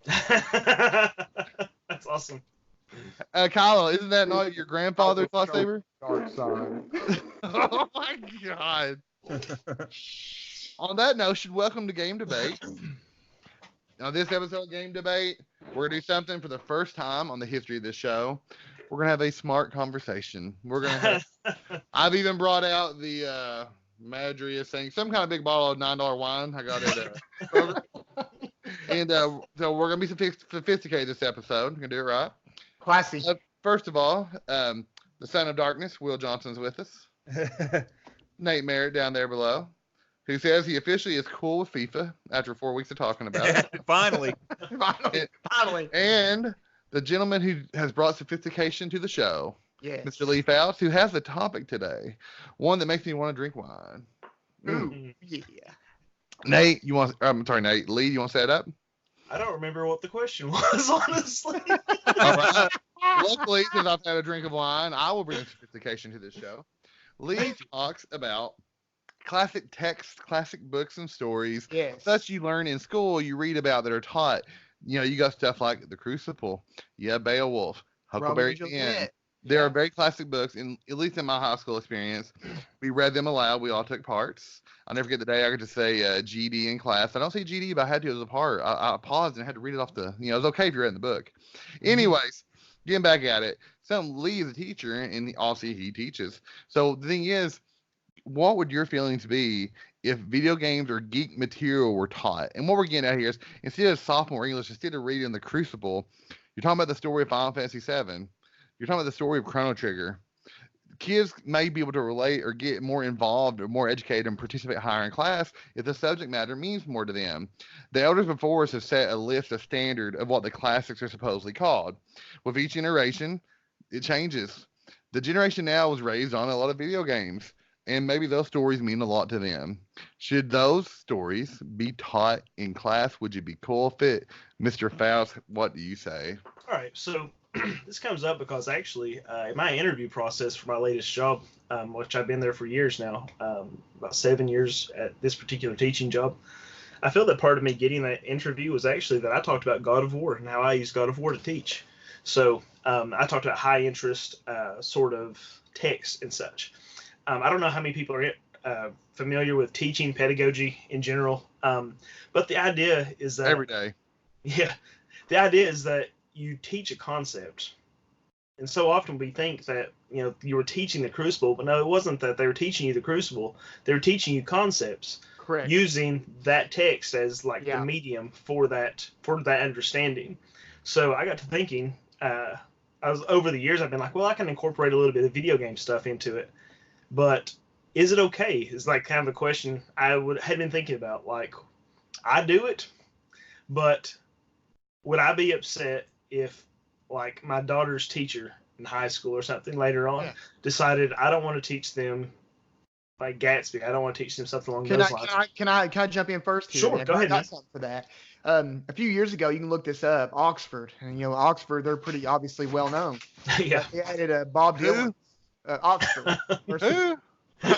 That's awesome. Kylo, isn't that not your grandfather's lightsaber? Dark side. Oh my god. On that notion, welcome to Game Debate. Now, this episode of Game Debate, we're going to do something for the first time on the history of this show. We're going to have a smart conversation. We're going to have, I've even brought out the Madria thing, some kind of big bottle of $9 wine. I got it. And so we're going to be sophisticated this episode. We're going to do it right. Classy. First of all, the Son of Darkness, Will Johnson's with us. Nate Merritt down there below, who says he officially is cool with FIFA after 4 weeks of talking about it. Finally. Finally. And the gentleman who has brought sophistication to the show, Yes. Mr. Leaf Outs, who has the topic today, one that makes me want to drink wine. Ooh, yeah. Nate, I'm sorry, Nate. Lee, you want to set it up? I don't remember what the question was, honestly. All right. Luckily, since I've had a drink of wine, I will bring sophistication to this show. Lee talks about classic texts, classic books and stories, Yes. such you learn in school, you read about that are taught. You know, you got stuff like The Crucible, Beowulf, Huckleberry Romeo and Finn. Juliet. There are very classic books, and at least in my high school experience, we read them aloud. We all took parts. I'll never forget the day I got to say GD in class. I don't say GD, but I had to as a part. I paused and had to read it off the, it was okay if you read in the book. Anyways, getting back at it, Lee is a teacher, and also he teaches. So the thing is, what would your feelings be if video games or geek material were taught? And what we're getting at here is, instead of sophomore English, instead of reading The Crucible, you're talking about the story of Final Fantasy VII. You're talking about the story of Chrono Trigger. Kids may be able to relate or get more involved or more educated and participate higher in class if the subject matter means more to them. The elders before us have set a list, a standard of what the classics are supposedly called. With each generation, it changes. The generation now was raised on a lot of video games, and maybe those stories mean a lot to them. Should those stories be taught in class? Would you be cool with it? Mr. Faust, what do you say? All right, so this comes up because actually in my interview process for my latest job, which I've been there for years now, about 7 years at this particular teaching job, I feel that part of me getting that interview was actually that I talked about God of War and how I use God of War to teach. So I talked about high interest sort of text and such. I don't know how many people are familiar with teaching pedagogy in general, but the idea is that every day. Yeah, the idea is that you teach a concept, and so often we think that you were teaching the Crucible, but no, it wasn't that they were teaching you the Crucible. They were teaching you concepts, Correct. using that text as like Yeah. the medium for that understanding. So I got to thinking, over the years I've been like, well, I can incorporate a little bit of video game stuff into it, but is it okay? Is like kind of a question had been thinking about. Like, I do it, but would I be upset if, like, my daughter's teacher in high school or something later on decided I don't want to teach them like Gatsby? I don't want to teach them something along those lines. Can I jump in first here? Sure, man? go ahead, I got man. something for that. A few years ago, you can look this up. Oxford, and Oxford, they're pretty obviously well known. Yeah. They added Bob Dylan. Oxford. Who?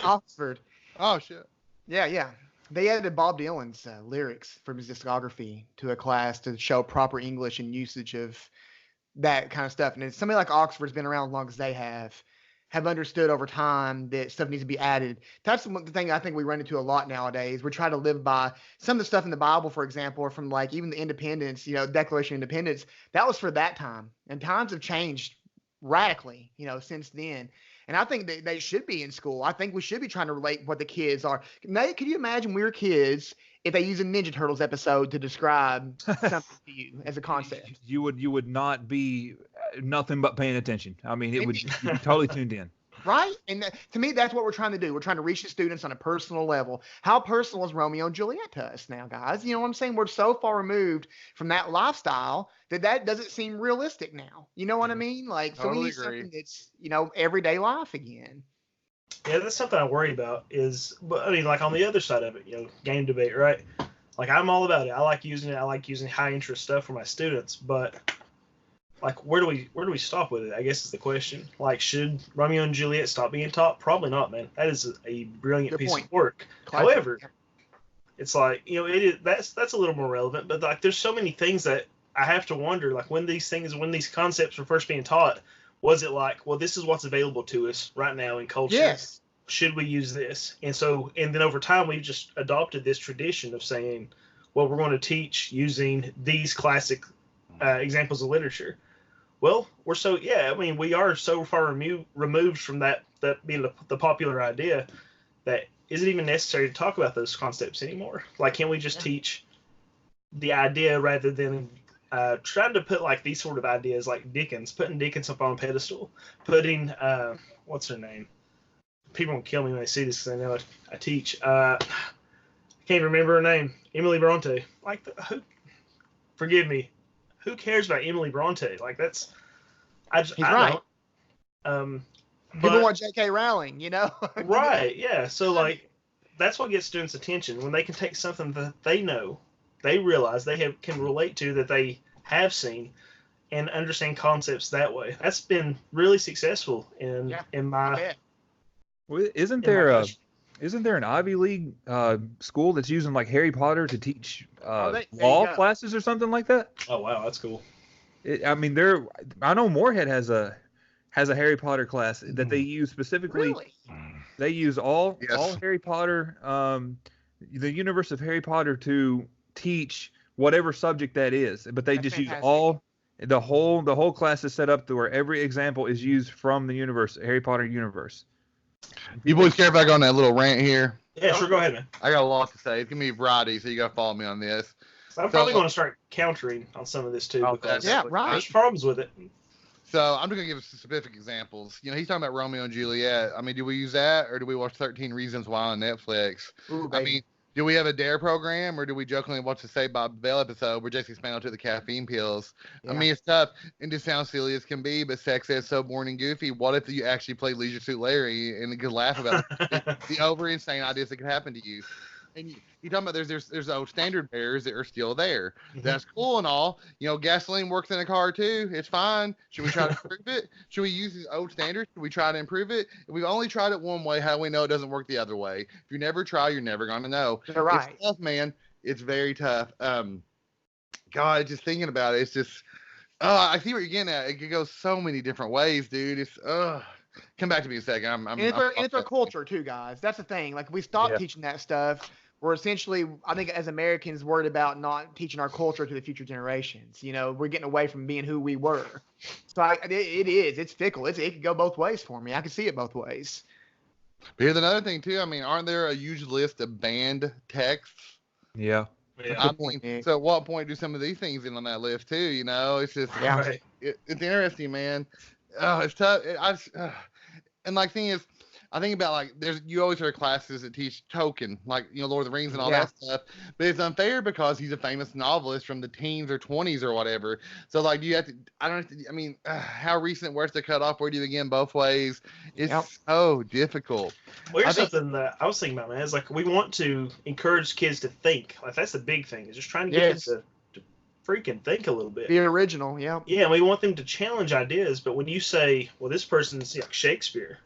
Oxford. Oh, shit. Yeah. They added Bob Dylan's lyrics from his discography to a class to show proper English and usage of that kind of stuff. And somebody like Oxford's been around as long as they have understood over time that stuff needs to be added. That's the thing I think we run into a lot nowadays. We try to live by some of the stuff in the Bible, for example, or from like even the Independence, Declaration of Independence. That was for that time. And times have changed radically, since then. And I think that they should be in school. I think we should be trying to relate what the kids are. Nate, could you imagine we were kids if they used a Ninja Turtles episode to describe something to you as a concept? You would not be nothing but paying attention. I mean, you'd be totally tuned in. Right? And to me, that's what we're trying to do. We're trying to reach the students on a personal level. How personal is Romeo and Juliet to us now, guys? You know what I'm saying? We're so far removed from that lifestyle that doesn't seem realistic now. You know what I mean? Like, so we need something that's, everyday life again. Yeah, that's something I worry about but I mean, like on the other side of it, game debate, right? Like, I'm all about it. I like using it. I like using high interest stuff for my students, but like, where do we stop with it? I guess is the question. Like, should Romeo and Juliet stop being taught? Probably not, man. That is a brilliant piece of work. Classic. However, it's like, that's a little more relevant, but like, there's so many things that I have to wonder, like, when these concepts were first being taught, was it like, well, this is what's available to us right now in culture? Yes. Should we use this? And then over time, we've just adopted this tradition of saying, well, we're going to teach using these classic examples of literature. Well, we are so far removed from that being the popular idea that is it even necessary to talk about those concepts anymore? Like, can we just teach the idea rather than trying to put like these sort of ideas like Dickens, putting Dickens up on a pedestal, putting what's her name? People will kill me when they see this because they know I teach. I can't remember her name. Emily Bronte. Like, forgive me. Who cares about Emily Bronte? Like, that's He's right. Don't. People want J.K. Rowling, you know? Right, yeah. So, like, that's what gets students' attention when they can take something that they know, they realize can relate to, that they have seen, and understand concepts that way. That's been really successful in my. Well, isn't there an Ivy League school that's using like Harry Potter to teach law classes or something like that? Oh wow, that's cool. I know Moorhead has a Harry Potter class that they use specifically. Really? They use all Harry Potter, the universe of Harry Potter to teach whatever subject that is. But they just use the whole class is set up to where every example is used from the Harry Potter universe. You boys care if I go on that little rant here? Yeah, sure, go ahead, man. I got a lot to say. It's going to be variety, so you got to follow me on this. So I'm probably going to start countering on some of this, too. Because there's problems with it. So I'm just going to give some specific examples. You know, he's talking about Romeo and Juliet. I mean, do we use that, or do we watch 13 Reasons Why on Netflix? Ooh, I mean, do we have a DARE program, or do we jokingly watch the Saved by the Bell episode where Jesse Spano took the caffeine pills? Yeah. I mean, it's tough, and it sounds silly as can be, but sex is so boring and goofy. What if you actually played Leisure Suit Larry and could laugh about the over insane ideas that could happen to you? And you talking about there's old standard bearers that are still there. Mm-hmm. That's cool and all. You know, gasoline works in a car too. It's fine. Should we try to improve it? Should we use these old standards? Should we try to improve it? If we've only tried it one way, how do we know it doesn't work the other way? If you never try, you're never gonna know. You're right. It's tough, man. It's very tough. God, just thinking about it, it's just I see what you're getting at. It could go so many different ways, dude. It's come back to me in a second. It's our culture too, guys. That's the thing. Like, we stopped teaching that stuff. We're essentially, I think, as Americans, worried about not teaching our culture to the future generations. You know, we're getting away from being who we were. So it's fickle. It could go both ways for me. I can see it both ways. But here's another thing too. I mean, aren't there a huge list of banned texts? Yeah. I mean, so at what point do some of these things in on that list too? You know, it's just it's interesting, man. It's tough. And like, thing is, I think about, like, you always hear classes that teach Tolkien, like, you know, Lord of the Rings and all that stuff. But it's unfair because he's a famous novelist from the teens or 20s or whatever. So, like, how recent, where's the cutoff? Where do you begin both ways? It's so difficult. Well, here's something that I was thinking about, man. It's like, we want to encourage kids to think. Like, that's the big thing, is just trying to get kids to freaking think a little bit. Be original, yeah. Yeah, we want them to challenge ideas. But when you say, well, this person's like Shakespeare,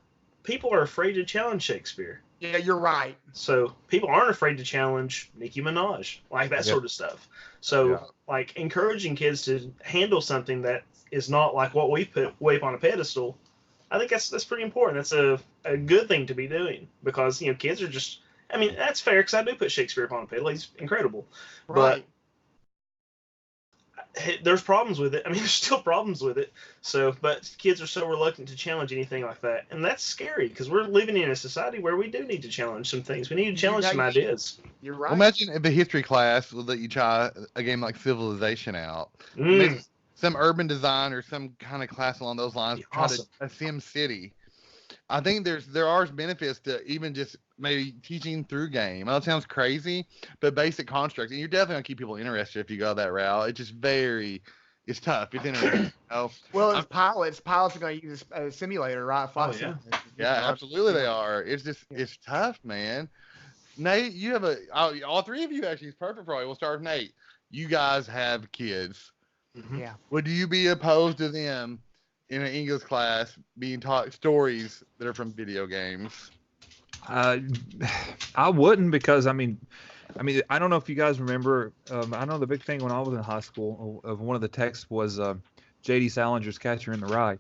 people are afraid to challenge Shakespeare. Yeah, you're right. So people aren't afraid to challenge Nicki Minaj, like that sort of stuff. So like, encouraging kids to handle something that is not like what we put way up on a pedestal, I think that's pretty important. That's a good thing to be doing, because, you know, kids are just, I mean, that's fair, because I do put Shakespeare up on a pedestal. He's incredible. Right. But there's problems with it. I mean, there's still problems with it. So, but kids are so reluctant to challenge anything like that. And that's scary, because we're living in a society where we do need to challenge some things. We need to challenge some ideas. You're right. Well, imagine if a history class would let you try a game like Civilization out. Maybe some urban design or some kind of class along those lines. Try a Sim City. I think there are benefits to even just maybe teaching through game. I know it sounds crazy, but basic constructs, and you're definitely gonna keep people interested if you go that route. It's just it's tough. It's interesting. You know? Well, it's pilots are gonna use a simulator, right? Yeah, absolutely they are. It's just it's tough, man. Nate, you have all three of you actually is perfect for you. We'll start with Nate. You guys have kids. Mm-hmm. Yeah. Would you be opposed to them in an English class being taught stories that are from video games? I wouldn't, because, I mean, I mean, I don't know if you guys remember. I know the big thing when I was in high school of one of the texts was J.D. Salinger's Catcher in the Rye,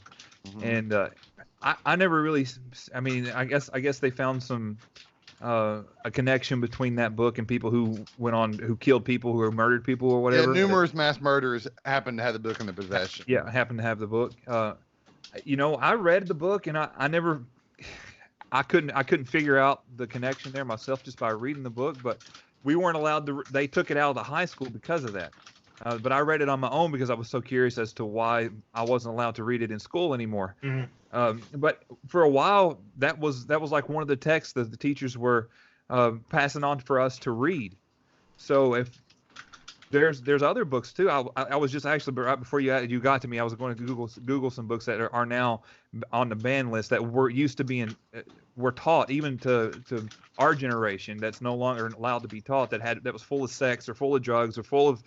and I never really. I mean, I guess they found some a connection between that book and people who killed people, who murdered people or whatever. Yeah, numerous mass murderers happen to have the book in their possession. Yeah, happened to have the book. I read the book and I never. I couldn't figure out the connection there myself just by reading the book, but we weren't allowed to. They took it out of the high school because of that. But I read it on my own because I was so curious as to why I wasn't allowed to read it in school anymore. But for a while, that was like one of the texts that the teachers were passing on for us to read. So if there's other books too. I was just actually right before you got to me, I was going to Google some books that are now on the ban list that were taught even to our generation, that's no longer allowed to be taught, that was full of sex or full of drugs or full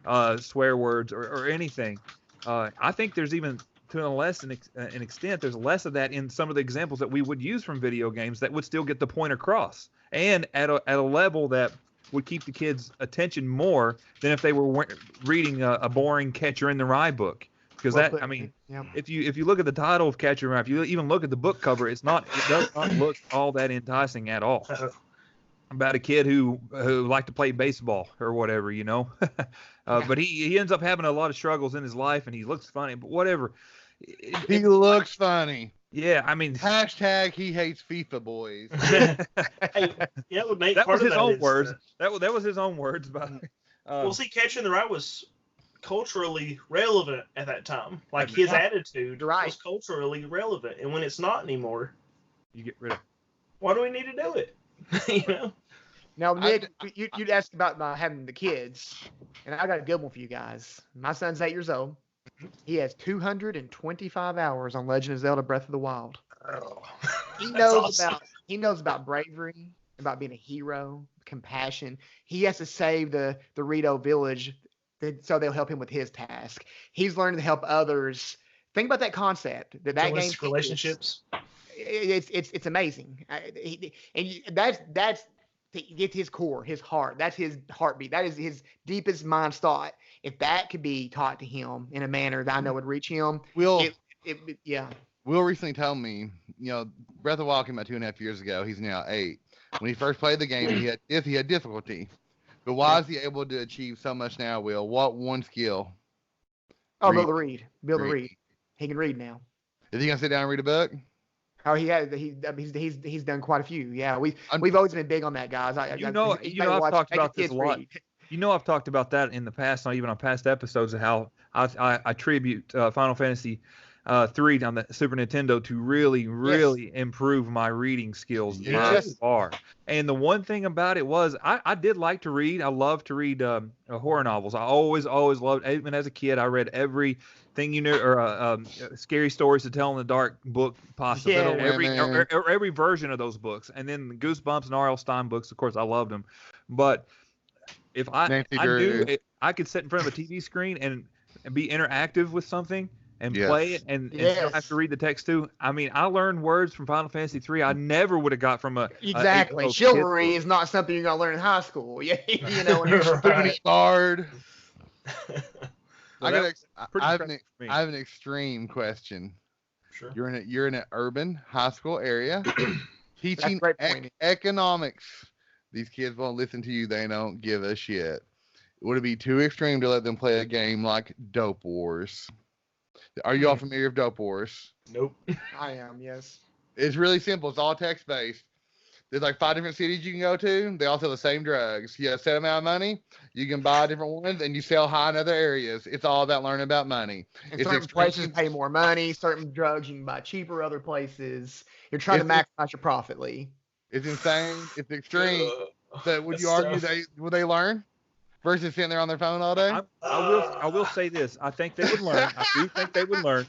of swear words or anything. I think there's even to an extent there's less of that in some of the examples that we would use from video games that would still get the point across, and at a level that would keep the kids' attention more than if they were reading a boring Catcher in the Rye book. Because if you look at the title of Catcher in the Rye, if you even look at the book cover, it does not look all that enticing at all. About a kid who liked to play baseball or whatever, but he ends up having a lot of struggles in his life, and he looks funny, but whatever. He looks funny. Yeah, I mean, hashtag he hates FIFA boys. Nate, that was his own words. That was his own words. Well, see, Catcher in the Rye was culturally relevant at that time. Like his attitude was culturally relevant, and when it's not anymore, you get rid of it. Why do we need to do it? Now, Nick, you'd ask about having the kids, and I got a good one for you guys. My son's 8 years old. He has 225 hours on Legend of Zelda: Breath of the Wild. Oh, he knows about bravery, about being a hero, compassion. He has to save the Rito village, so they'll help him with his task. He's learning to help others. Think about that concept. That game relationships. It's amazing. That's to get his core, his heart. That's his heartbeat. That is his deepest mind's thought. If that could be taught to him in a manner that I know would reach him, Will recently told me, Breath of the Wild came out 2.5 years ago. He's now 8. When he first played the game, he had difficulty. But why is he able to achieve so much now, Will? What one skill? Oh, be able to read. He can read now. Is he gonna sit down and read a book? Oh, he's done quite a few. Yeah, we've always been big on that, guys. I've talked about this a lot. I've talked about that in the past, not even on past episodes, of how I attribute Final Fantasy 3 on the Super Nintendo to really improve my reading skills by far. And the one thing about it was I did like to read. I love to read horror novels. I always loved, even as a kid, I read everything or Scary Stories to Tell in the Dark book possible. Every version of those books. And then the Goosebumps and R.L. Stine books, of course, I loved them. But if I could sit in front of a TV screen and be interactive with something and play it and still have to read the text too. I mean, I learned words from Final Fantasy 3 I never would have got from exactly. Chivalry is not something you're gonna learn in high school. Bard. I have an extreme question. Sure. You're in an urban high school area teaching economics. These kids won't listen to you. They don't give a shit. Would it be too extreme to let them play a game like Dope Wars? Are you all familiar with Dope Wars? Nope. I am, yes. It's really simple. It's all text-based. There's like 5 different cities you can go to. They all sell the same drugs. You have a set amount of money. You can buy different ones, and you sell high in other areas. It's all about learning about money. And certain places pay more money. Certain drugs you can buy cheaper other places. You're trying to maximize your profit, Lee. It's insane. It's extreme. But would you argue they learn versus sitting there on their phone all day? I will say this. I think they would learn. I do think they would learn.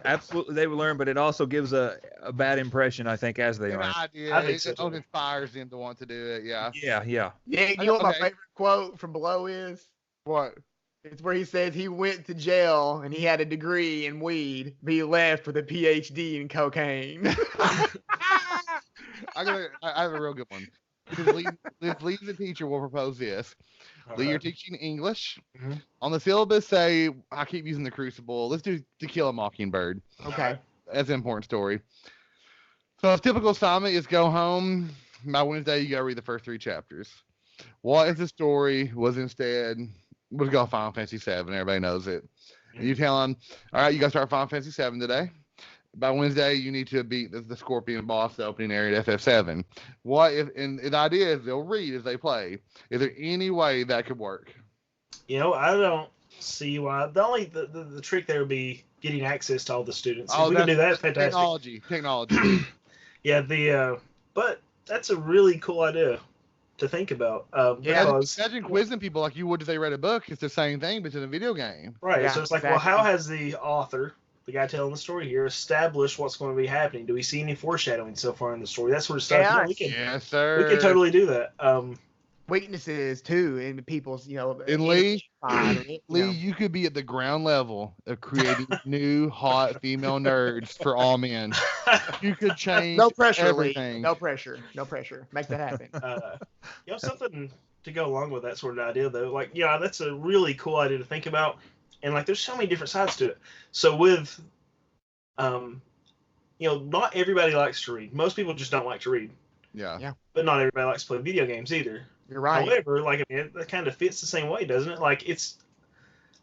Absolutely, they would learn, but it also gives a bad impression, I think, as they learn. It inspires them to want to do it. Yeah. Yeah. You know what my favorite quote from Below is? What? It's where he says he went to jail and he had a degree in weed, but he left with a PhD in cocaine. I have a real good one. Leave the teacher will propose this. Lee, you're teaching English. Mm-hmm. On the syllabus, say, I keep using the Crucible. Let's do To Kill a Mockingbird. Okay. That's an important story. So a typical assignment is go home. By Wednesday, you got to read the first 3 chapters. What if the story was instead, let's go Final Fantasy VII. Everybody knows it. And you tell them, all right, you got to start Final Fantasy VII today. By Wednesday, you need to beat the Scorpion boss, the opening area at FF7. What if, and the idea is they'll read as they play. Is there any way that could work? You know, I don't see why. The trick there would be getting access to all the students. If we can do that, fantastic. Technology. Yeah, but that's a really cool idea to think about. Because, imagine quizzing people like you would if they read a book. It's the same thing, but it's in a video game. Right. Yeah, so it's like, exactly. well, how has the author, the guy telling the story here, established what's going to be happening? Do we see any foreshadowing so far in the story? That sort of stuff. Yeah, Yes, sir. We can totally do that. Weaknesses too in people's, And Lee, Lee, you could be at the ground level of creating new hot female nerds for all men. You could change no pressure, everything. Lee. No pressure. Make that happen. Something to go along with that sort of idea, though. Like, yeah, that's a really cool idea to think about. And like, there's so many different sides to it. So with, not everybody likes to read. Most people just don't like to read. Yeah. But not everybody likes to play video games either. You're right. However, that kind of fits the same way, doesn't it? Like,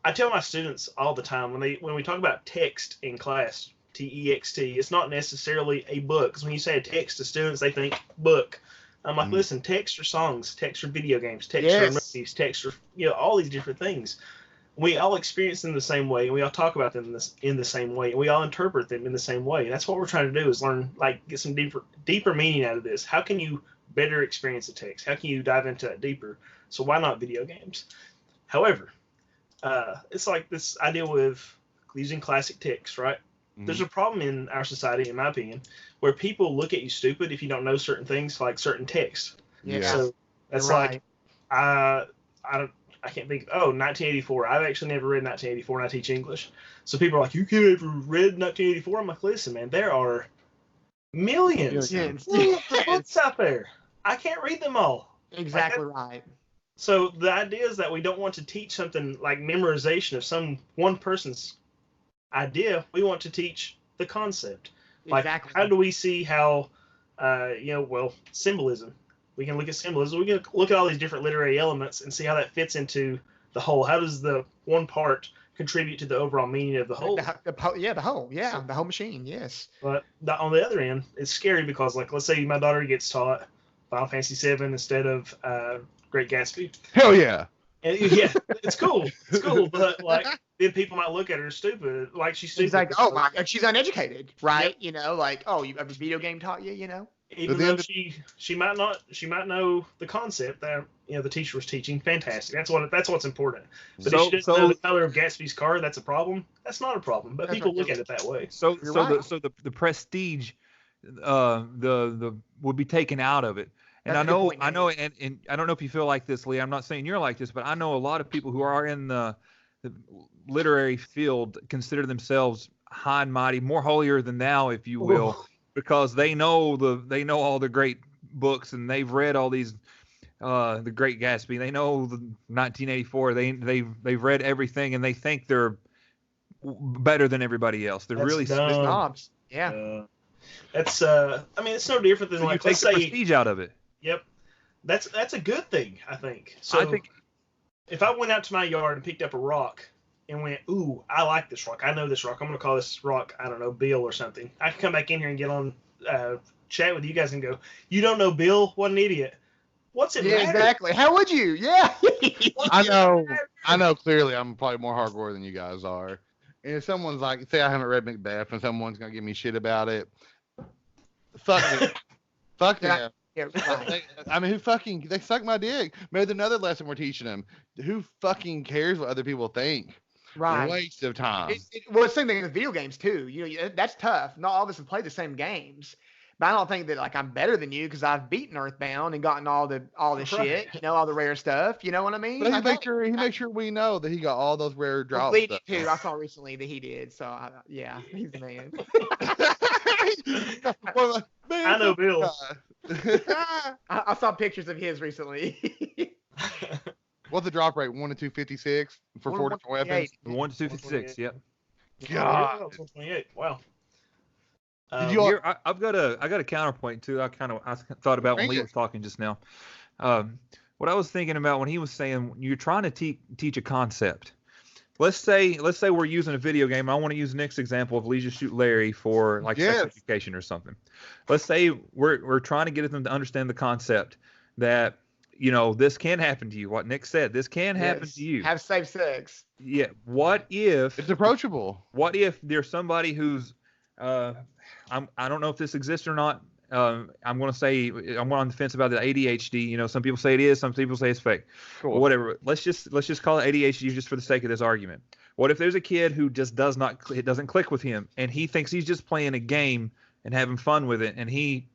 I tell my students all the time when we talk about text in class, TEXT, it's not necessarily a book. Because when you say a text to students, they think book. I'm like, listen, text are songs, text are video games, text are movies, text are all these different things. We all experience them the same way, and we all talk about them in the same way, and we all interpret them in the same way. And that's what we're trying to do, is learn, get some deeper meaning out of this. How can you better experience the text? How can you dive into that deeper? So why not video games? However, it's like this idea with using classic text, right? Mm-hmm. There's a problem in our society, in my opinion, where people look at you stupid if you don't know certain things, like certain text. Yeah. So that's like, I can't think. 1984. I've actually never read 1984, and I teach English. So people are like, "You can't ever read 1984." I'm like, "Listen, man, there are millions of books out there. I can't read them all." Exactly right. So the idea is that we don't want to teach something like memorization of one person's idea. We want to teach the concept. Like, exactly. How do we see how, symbolism. We can look at symbolism. We can look at all these different literary elements and see how that fits into the whole. How does the one part contribute to the overall meaning of the whole? The whole. Yeah, so, the whole machine. Yes. But on the other end, it's scary because, like, let's say my daughter gets taught Final Fantasy VII instead of Great Gatsby. Hell yeah. And, yeah, it's cool. It's cool, but like then people might look at her stupid, like she's stupid. It's like, oh my, she's uneducated, right? Yep. Like, oh, a video game taught you, Even though she might not, she might know the concept that the teacher was teaching. Fantastic. That's what's important. But if she doesn't know the color of Gatsby's car, that's a problem. That's not a problem. But people look at it that way. So the prestige, would be taken out of it. And I know, and I don't know if you feel like this, Lee. I'm not saying you're like this, but I know a lot of people who are in the literary field consider themselves high and mighty, more holier than thou, if you will, because they know all the great books and they've read all these, the Great Gatsby. They know the 1984. They've read everything and they think they're better than everybody else. They're really snobs. Yeah. That's it's no different than, so like, let's say, prestige out of it. Yep. That's a good thing, I think. So I think if I went out to my yard and picked up a rock and went, ooh, I like this rock. I know this rock. I'm going to call this rock, I don't know, Bill or something. I can come back in here and get on chat with you guys and go, you don't know Bill? What an idiot. What's it matter? Exactly. How would you? Yeah. I know clearly I'm probably more hardcore than you guys are. And if someone's like, say I haven't read Macbeth and someone's going to give me shit about it, fuck it. Fuck them. Yeah, right. They suck my dick. Maybe another lesson we're teaching them. Who fucking cares what other people think? Right. Waste of time. It's the same thing with video games too. That's tough. Not all of us have played the same games. But I don't think that, like, I'm better than you because I've beaten Earthbound and gotten all the shit, all the rare stuff. You know what I mean? But he makes sure we know that he got all those rare drops. Too. I saw recently that he did. So he's the man. I know Bill. I saw pictures of his recently. What's the drop rate? 1 to 256 for 4 different weapons? 1 to 256. Yep. God. 128. Wow. Did you? Here, I got a counterpoint too. I thought about when Lee was talking just now. What I was thinking about when he was saying you're trying to teach a concept. Let's say we're using a video game. I want to use Nick's example of Leisure Suit Larry for like sex education or something. Let's say we're trying to get them to understand the concept that this can happen to you. What Nick said, this can happen to you. Have safe sex. Yeah. What if it's approachable? What if there's somebody who's I don't know if this exists or not. I'm going to say I'm on the fence about the ADHD. Some people say it is, some people say it's fake. Cool. Whatever. Let's just call it ADHD just for the sake of this argument. What if there's a kid who just it doesn't click with him, and he thinks he's just playing a game and having fun with it, and he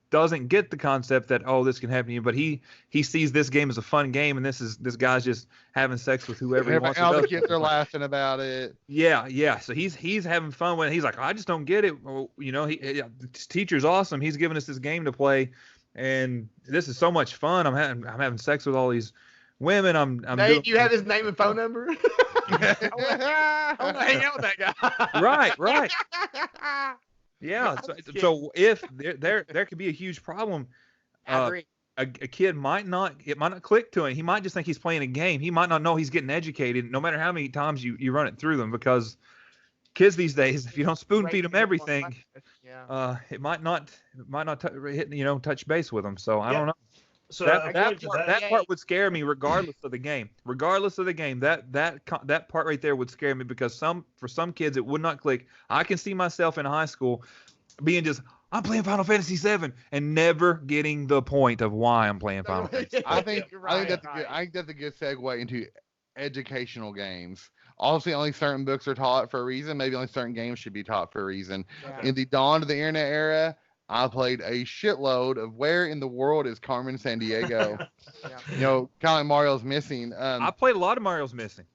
doesn't get the concept that this can happen to you, but he sees this game as a fun game, and this guy's just having sex with whoever he wants. All the kids are laughing about it. Yeah. So he's having fun with it. He's like, I just don't get it. Well, his teacher's awesome. He's giving us this game to play, and this is so much fun. I'm having sex with all these women. You have his name and phone number? I want to hang out with that guy. Right. Yeah. So if there could be a huge problem. I agree. A kid might not click to him. He might just think he's playing a game. He might not know he's getting educated, no matter how many times you run it through them, because kids these days, if you don't spoon feed them everything, it might not touch base with them. So I don't know. So that part would scare me, regardless of the game. That part right there would scare me, because for some kids it would not click. I can see myself in high school being just, I'm playing Final Fantasy VII, and never getting the point of why I'm playing Final Fantasy. I think that's a good segue into educational games. Obviously, only certain books are taught for a reason. Maybe only certain games should be taught for a reason. Yeah. In the dawn of the internet era, I played a shitload of where in the world is Carmen Sandiego. Kind of like Mario's Missing. I played a lot of Mario's Missing.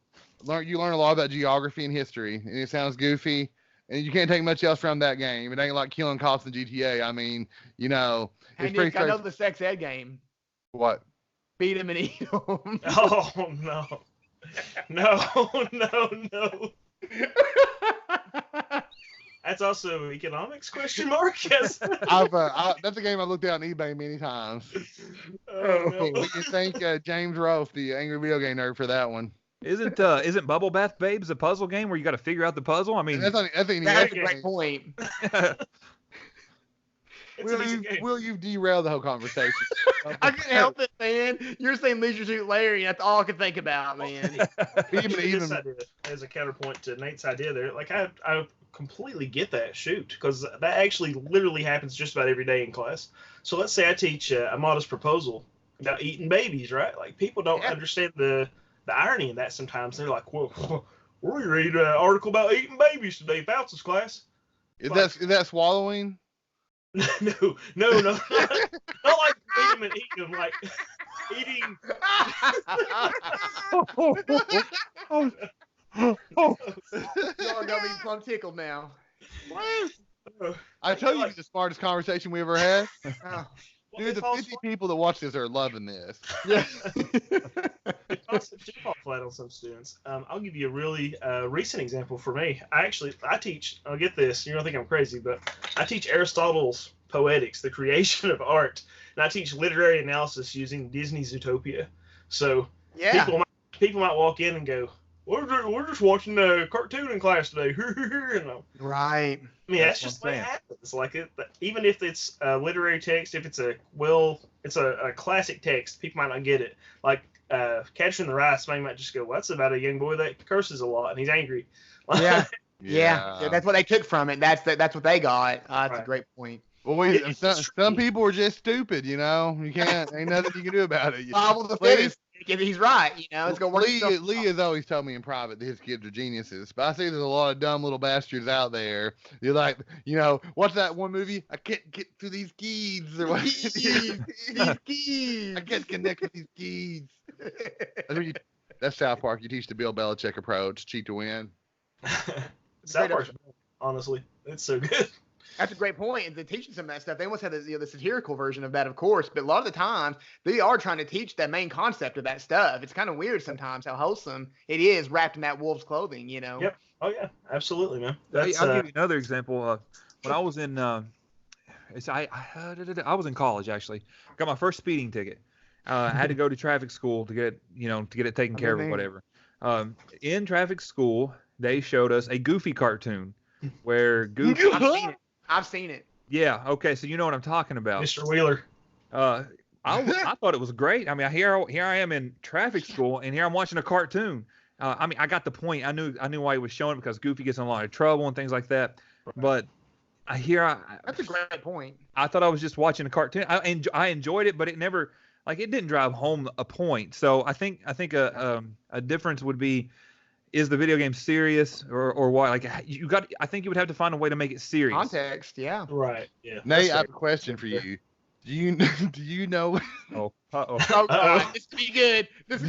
You learn a lot about geography and history, and it sounds goofy. And you can't take much else from that game. It ain't like killing cops in GTA. I mean, it's pretty. I know the sex ed game. What? Beat him and eat him. Oh no. That's also economics question mark. Yes. That's a game I looked at on eBay many times. No. We can thank James Rolfe, the angry video game nerd, for that one. Isn't Bubble Bath Babes a puzzle game where you got to figure out the puzzle? I mean, that's a great point. Will you derail the whole conversation? I couldn't help it, man. You're saying Leisure Suit Larry, that's all I could think about, man. Even as a counterpoint to Nate's idea there, like I completely get that because that actually literally happens just about every day in class. So let's say I teach a modest proposal about eating babies, right? Like people don't understand the irony in that sometimes. They're like, well, we read an article about eating babies today, Fauci's class. Is that swallowing? No, not like feed them and eat them, like eating. Y'all got me plumb tickled now. I tell you, it's the smartest conversation we ever had. Dude, the 50 people that watch this are loving this. Yeah. It do fall flat on some students. I'll give you a really recent example for me. I teach, I'll get this, you're going to think I'm crazy, but I teach Aristotle's Poetics, the creation of art. And I teach literary analysis using Disney's Zootopia. So people might walk in and go, we're just watching a cartoon in class today. Right. I mean, that's just the way it happens. Like, even if it's a literary text, if it's a classic text, people might not get it. Like, Catcher in the Rye, somebody might just go, well, that's about a young boy that curses a lot and he's angry. Yeah, that's what they took from it. That's what they got. That's a great point. Well, some people are just stupid, You can't, ain't nothing you can do about it. Well, the fittest. If he's right, it's gonna work. Lee has always told me in private that his kids are geniuses, but I see there's a lot of dumb little bastards out there. You're like, what's that one movie? I can't get to these kids, or what? These kids. I can't connect with these kids. That's South Park. You teach the Bill Belichick approach, cheat to win. South Park, honestly, it's so good. That's a great point. And they're teaching some of that stuff. They almost have the satirical version of that, of course. But a lot of the times, they are trying to teach that main concept of that stuff. It's kind of weird sometimes how wholesome it is wrapped in that wolf's clothing, you know? Yep. Oh, yeah. Absolutely, man. I'll give you another example. When I was in I was in college, actually. Got my first speeding ticket. I had to go to traffic school to get it taken care of or whatever. In traffic school, they showed us a Goofy cartoon where Goofy. I've seen it. Yeah. Okay. So you know what I'm talking about. Mr. Wheeler. I thought it was great. I mean, here I am in traffic school, and here I'm watching a cartoon. I mean, I got the point. I knew why he was showing it because Goofy gets in a lot of trouble and things like that. Right. But that's a great point. I thought I was just watching a cartoon. I enjoyed it, but it never it didn't drive home a point. So I think a difference would be, is the video game serious or why? Like I think you would have to find a way to make it serious. Context, yeah. Right. Yeah. Nate, I have a question for you. Do you know? Oh, this could be good. Do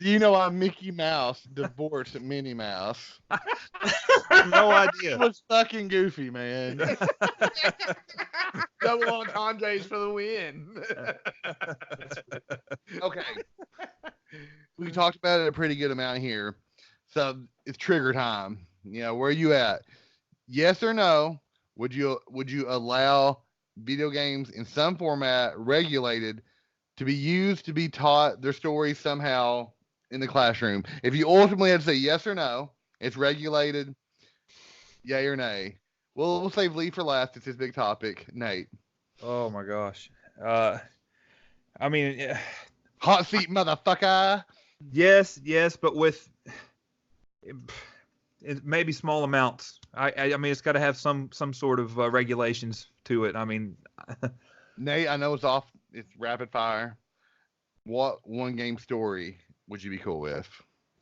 you know why Mickey Mouse divorced Minnie Mouse? No idea. It was fucking Goofy, man. Double entendres for the win. Okay. We talked about it a pretty good amount here. So it's trigger time. Where are you at? Yes or no? Would you allow video games in some format regulated to be used to be taught their stories somehow in the classroom? If you ultimately had to say yes or no, it's regulated, yay or nay. We'll save Lee for last. It's his big topic. Nate. Oh my gosh. I mean, hot seat, motherfucker. Yes, but with it maybe small amounts. I mean, it's got to have some sort of regulations to it. I mean, Nate, I know it's rapid fire. What one game story would you be cool with?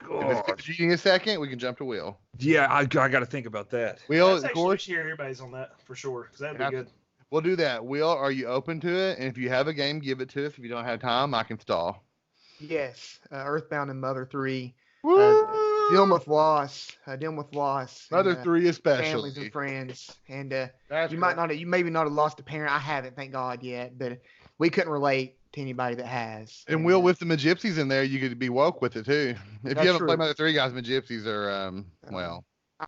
If you need a second, we can jump to Will. Yeah, I got to think about that. Will, of course, hear everybody's on that for sure, because that'd be good. We'll do that. Will, are you open to it? And if you have a game, give it to us. If you don't have time, I can stall. Yes, Earthbound and Mother 3. Dealing with loss. Mother 3 especially. Families and friends. And you maybe not have lost a parent. I haven't, thank God, yet. But we couldn't relate to anybody that has. And Will, with the Magypsies in there, you could be woke with it too. If you haven't played Mother 3, guys, Magypsies are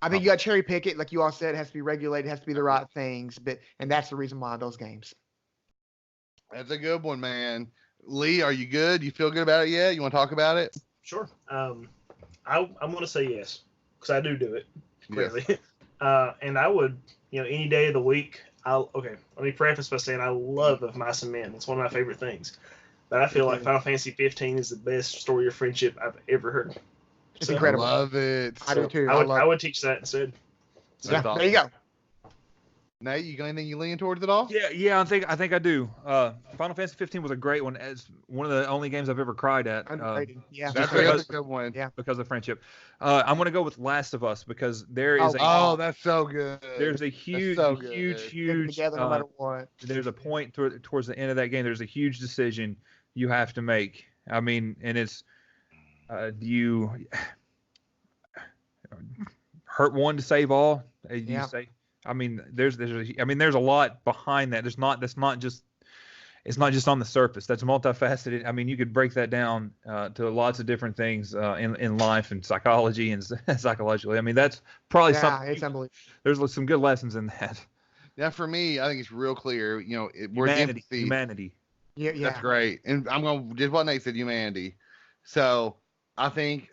I think you got to cherry pick it, like you all said. It has to be regulated. It has to be the right things. And that's the reason why those games. That's a good one, man. Lee, are you good? You feel good about it yet? You want to talk about it? Sure. I'm going to say yes, because I do it clearly. Yes. And I would, any day of the week. Let me preface by saying I love Of Mice and Men. It's one of my favorite things. But I feel like Final Fantasy 15 is the best story of friendship I've ever heard. It's incredible. I love it. I do too. I would teach that instead. Yeah, awesome. There you go. Nate, you got anything you lean towards at all? Yeah, I think I do. Final Fantasy 15 was a great one. As one of the only games I've ever cried at. Yeah, that's a good one. Yeah, because of friendship. I'm gonna go with Last of Us because there is that's so good. There's a huge. Together, no matter what. There's a point towards the end of that game. There's a huge decision you have to make. I mean, and it's do you hurt one to save all? You say. I mean, there's a lot behind that. It's not just on the surface. That's multifaceted. I mean, you could break that down to lots of different things in life and psychology and psychologically. I mean, that's probably something. It's unbelievable. There's some good lessons in that. Yeah, for me, I think it's real clear. We're humanity. Yeah, that's great. And I'm going to just what Nate said, humanity. So I think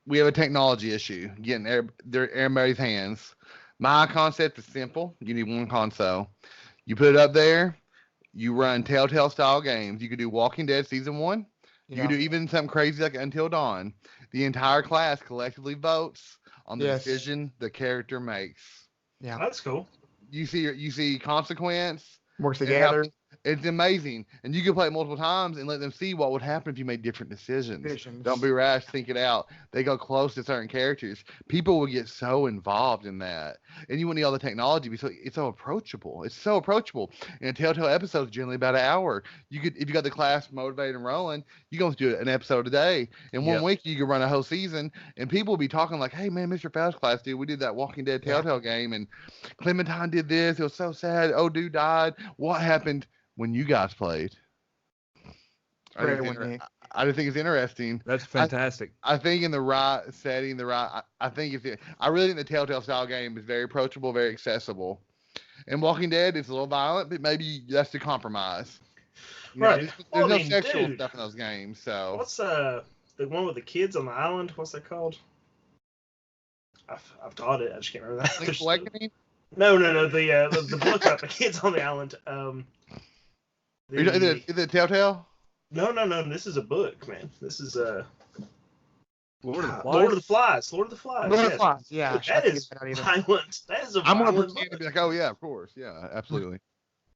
we have a technology issue getting everybody's hands. My concept is simple. You need one console. You put it up there. You run Telltale style games. You could do Walking Dead season 1. You could do even something crazy like Until Dawn. The entire class collectively votes on the decision the character makes. Yeah, that's cool. You see consequence. Works together. It's amazing, and you can play it multiple times and let them see what would happen if you made different decisions. Don't be rash, think it out. They go close to certain characters. People will get so involved in that, and you want all the technology. It's so approachable. It's so approachable. And a Telltale episode is generally about an hour. You could, if you got the class motivated and rolling, you go do an episode a day. In 1 week, you could run a whole season, and people will be talking like, "Hey, man, Mr. Faust class, dude, we did that Walking Dead Telltale game, and Clementine did this. It was so sad. Oh, dude died. What happened when you guys played?" I just think it's interesting. That's fantastic. I think in the right setting, I really think the Telltale style game is very approachable, very accessible. And Walking Dead is a little violent, but maybe that's the compromise. Right. There's no sexual stuff in those games. So what's the one with the kids on the island? What's that called? I've taught it. I just can't remember that. Link's Awakening? No. The book about the kids on the island. Is it Telltale? No. This is a book, man. This is Lord of the Flies. Lord of the Flies. Lord of the Flies. Yeah. That is violent. That is a I'm violent gonna pretend to be like, oh yeah, of course, yeah, absolutely.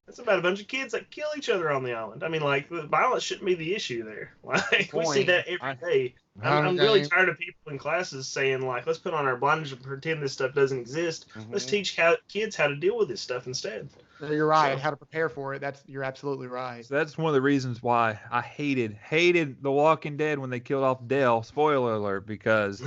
It's about a bunch of kids that kill each other on the island. I mean, like, the violence shouldn't be the issue there. Like, we see that every day. I'm really tired of people in classes saying, like, let's put on our blinders and pretend this stuff doesn't exist. Mm-hmm. Let's teach kids how to deal with this stuff instead. You're right. How to prepare for it. You're absolutely right. So that's one of the reasons why I hated The Walking Dead when they killed off Dale. Spoiler alert, because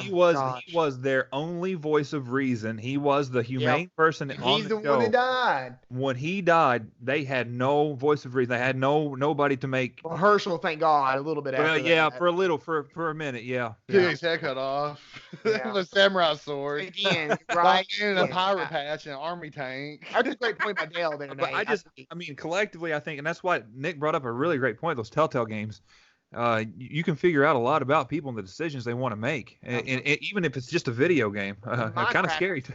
he was their only voice of reason. He was the humane person on the show. He's the one that died. When he died, they had no voice of reason. They had nobody to make. Well, Herschel, thank God, a little bit after that. For a minute, yeah. His head cut off. The samurai sword. Again, right? And a pirate patch and an army tank. That's a great point by Dale there. But I mean, collectively, I think, and that's why Nick brought up a really great point. Those Telltale games, you can figure out a lot about people and the decisions they want to make, and even if it's just a video game, kind of scary too.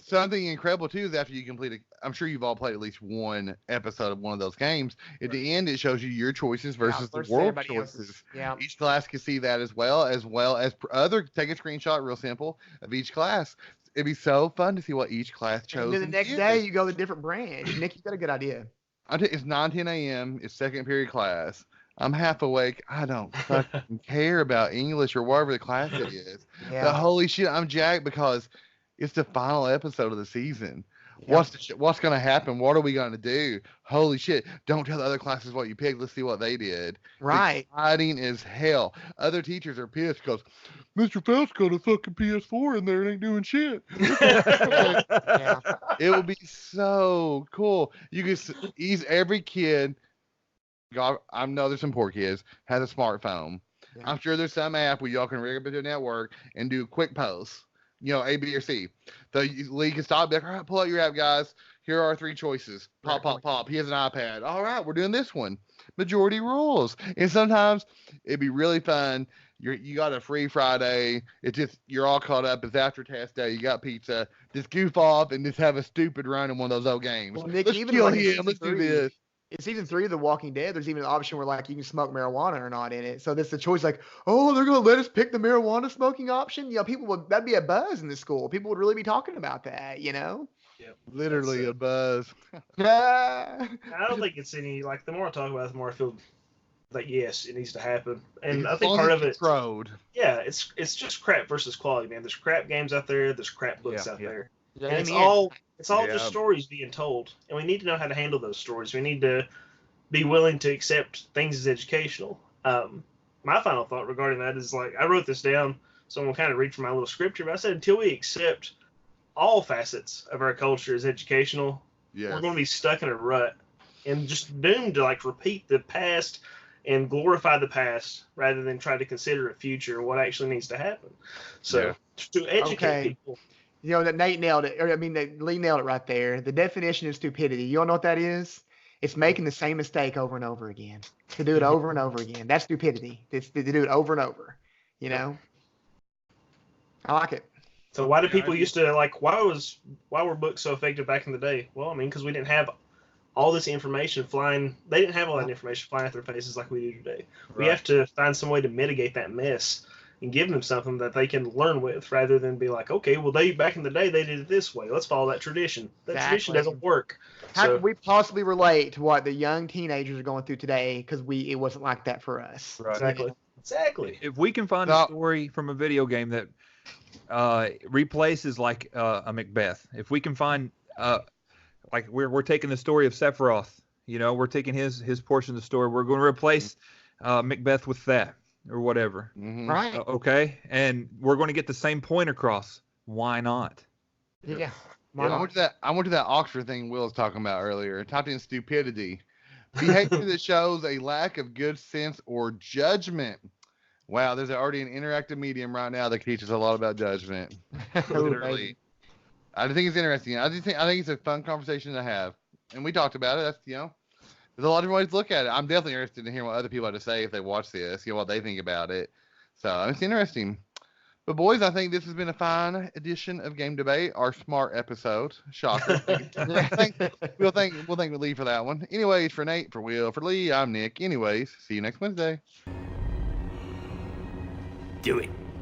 Something incredible too is after you complete I'm sure you've all played at least one episode of one of those games. At the end, it shows you your choices versus the world choices. Yeah. Each class can see that as well as other. Take a screenshot, real simple, of each class. It'd be so fun to see what each class chose. And then the next day, you go to a different branch. Nick, you got a good idea. It's 9:10 a.m. It's second period class. I'm half awake. I don't fucking care about English or whatever the class it is. Yeah. But holy shit, I'm jacked because it's the final episode of the season. Yeah. What's going to happen? What are we going to do? Holy shit. Don't tell the other classes what you picked. Let's see what they did. Right. Exciting as hell. Other teachers are pissed because Mr. Faust got a fucking PS4 in there and ain't doing shit. Yeah. It would be so cool. You could ease every kid. God, I know there's some poor kids, has a smartphone. Yeah. I'm sure there's some app where y'all can rig up into a network and do quick posts. A, B, or C. The league can stop. Be like, all right, pull out your app, guys. Here are our 3 choices. Pop. He has an iPad. All right, we're doing this one. Majority rules. And sometimes it'd be really fun. You got a free Friday. It's just you're all caught up. It's after test day. You got pizza. Just goof off and just have a stupid run in one of those old games. Well, Nick, let's kill him. Let's do this. In season 3 of The Walking Dead, there's even an option where like you can smoke marijuana or not in it. So there's the choice like, oh, they're gonna let us pick the marijuana smoking option. That'd be a buzz in the school. People would really be talking about that, Yeah. Literally a buzz. I don't think it's any like the more I talk about it, the more I feel like yes, it needs to happen. And I think part of it yeah, it's just crap versus quality, man. There's crap games out there, there's crap books out there. Yeah, and it's all just stories being told, and we need to know how to handle those stories. We need to be willing to accept things as educational. My final thought regarding that is like I wrote this down, so I'm gonna kind of read from my little scripture. But I said until we accept all facets of our culture as educational, we're going to be stuck in a rut and just doomed to like repeat the past and glorify the past rather than try to consider a future and what actually needs to happen. So to educate people. That Nate nailed it. That Lee nailed it right there. The definition of stupidity. You all know what that is? It's making the same mistake over and over again. To do it over and over again. That's stupidity. It's to do it over and over. I like it. So why did people used to like? Why were books so effective back in the day? Well, because we didn't have all this information flying. They didn't have all that information flying at their faces like we do today. Right. We have to find some way to mitigate that mess and give them something that they can learn with, rather than be like, okay, well, they back in the day they did it this way. Let's follow that tradition. That tradition doesn't work. How can we possibly relate to what the young teenagers are going through today? Because it wasn't like that for us. Right. Exactly. If we can find a story from a video game that replaces like a Macbeth, if we can find like we're taking the story of Sephiroth, we're taking his portion of the story, we're going to replace Macbeth with that or whatever. Mm-hmm. Right. Okay, and we're going to get the same point across. Why not? Yeah. I went to that Oxford thing Will was talking about earlier. Typed in stupidity. Behavior that shows a lack of good sense or judgment. Wow, there's already an interactive medium right now that teaches a lot about judgment. Literally. I think it's interesting. I think it's a fun conversation to have. And we talked about it. That's, there's a lot of different ways to look at it. I'm definitely interested in hearing what other people have to say if they watch this, what they think about it. So it's interesting. But boys, I think this has been a fine edition of Game Debate, our smart episode. Shocker. We'll thank Lee for that one. Anyways, for Nate, for Will, for Lee, I'm Nick. Anyways, see you next Wednesday. Do it.